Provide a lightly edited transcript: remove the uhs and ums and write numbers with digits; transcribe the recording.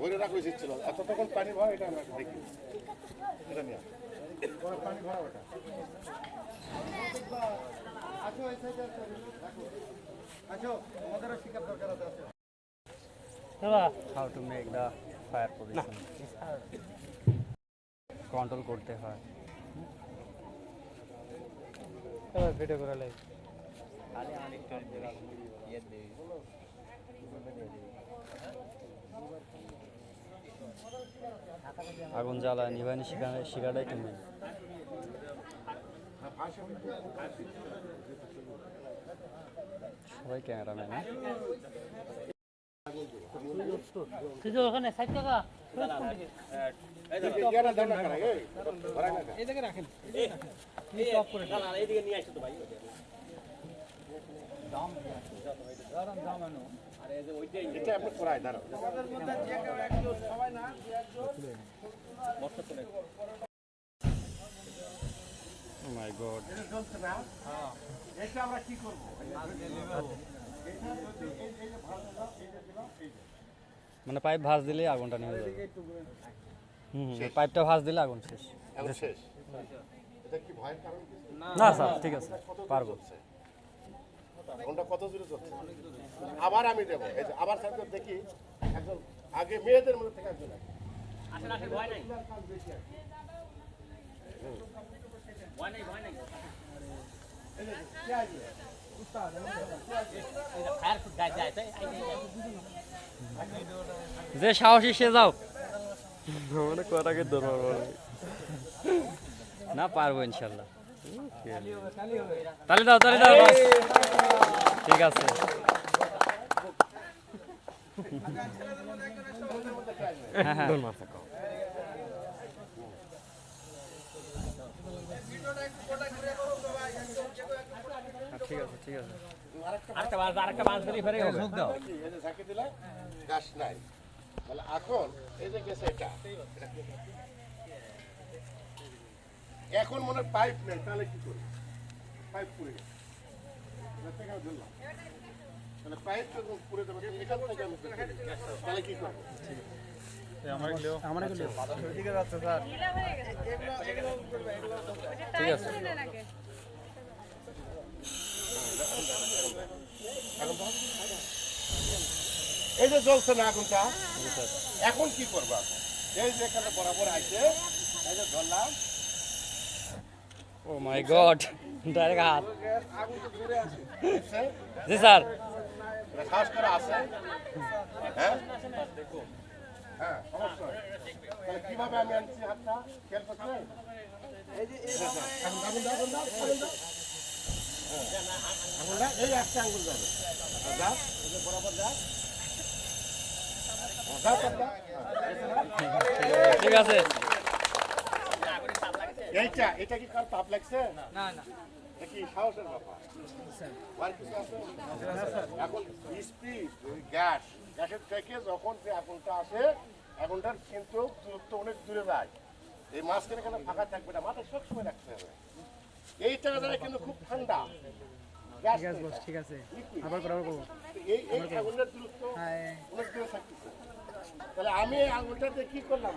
ওইটা রাখা উচিত ছিল। এত তখন পানি ভরা, এটা আমরা দেখি, এটা নিয়ে পানি ভরা ওটা। How to make the fire position control করতে হয়। ভিডিও করে লাই আগুন জ্বালা নিভানি শিখাটাই তুমি সবাই ক্যামেরাম্যান ওখানে 60 টাকা এই জায়গায় রাখেন টপ করে এইদিকে নিয়ে আসো তো ভাই দাম দাম আনো আরে এই যে ওইটাই এটা আপনি করাই দাঁড়াও আমাদের মধ্যে যে কেউ একটু সবাই না বর্ষা চলে ও মাই গড এটা চলছে না। হ্যাঁ, এটা আমরা কি করব? মানে পাইপ ভাঁজ দিলে আগুনটা নিভে যাবে পাইপটা ভাঁজ দিলে আগুন শেষ শেষ। এটা কি ভয়ের কারণ কিছু? না স্যার ঠিক আছে পারবো কোনটা কত জোরে চলছে? আবার আমি দেবো, এই যে আবার সাথে দেখি একজন আগে মেয়েদের মধ্যে থেকে একজন আসেন আসেন ভয় নাই ভয় নাই ভয় নাই এই যে কি আইডিয়া উস্তাদ এটা ফায়ার ফুড গায় যায় তাই যে সাহসী সে যাও মানে কটাকে ধরবো না পারবো ইনশাল্লাহ তালি দাও বাস ঠিক আছে হ্যাঁ ঠিক আছে ঠিক আছে আরেকটা বাস ধরে ফেরে হবে যোগ দাও। এই যে ঝাঁকি দিলে গাছ নাই, তাহলে এখন এই যে গেছে এটা এখন মনে হয় পাইপ নেই, তাহলে কি করবে? পাইপ পুড়ে গেছে, ধরলাম তাহলে পাইপ যখন পুড়ে যাবে এখান থেকে আমি তাহলে কি করবো? ঠিক আছে এই যে জ্বলছে না আগুনটা, এখন কি করবো? এই যে এখানে বরাবর আছে, এই যে ধরলাম, ও মাই গড ডাইরেক্ট হাত আগুন তো দূরে আছে, জি স্যার শ্বাস করা আছে, হ্যাঁ হ্যাঁ অবশ্যই। তাহলে কিভাবে আমি আনছি হাতটা খেয়াল করছেন? আগুন দাও, আগুন দাও, আগুন দাও। আগুন দাও, এই একটা আঙ্গুল যাবে, যাও এই যে বরাবর যাও, যাও করবা। ঠিক আছে এইটা এটা কি কার তাপ লাগছে? না না এটা কি সাহসের ব্যাপার? আর কিছু আছে? এখন স্পিড গ্যাসের থেকে যখন যে আগুনটা আসে, আগুনটার কিন্তু দূরত্ব অনেক দূরে যায়। এই মাঝখানে এখানে ফাঁকা থাকবে না, মাথায় সবসময় রাখতে হবে। এইটা কিন্তু খুব ঠান্ডা গ্যাস, ঠিক আছে liquid। আবার করব এই আগুনের দূরত্ব অনেক দূরে থাকতেছে। তাহলে আমি এই আগুনটাতে কি করলাম?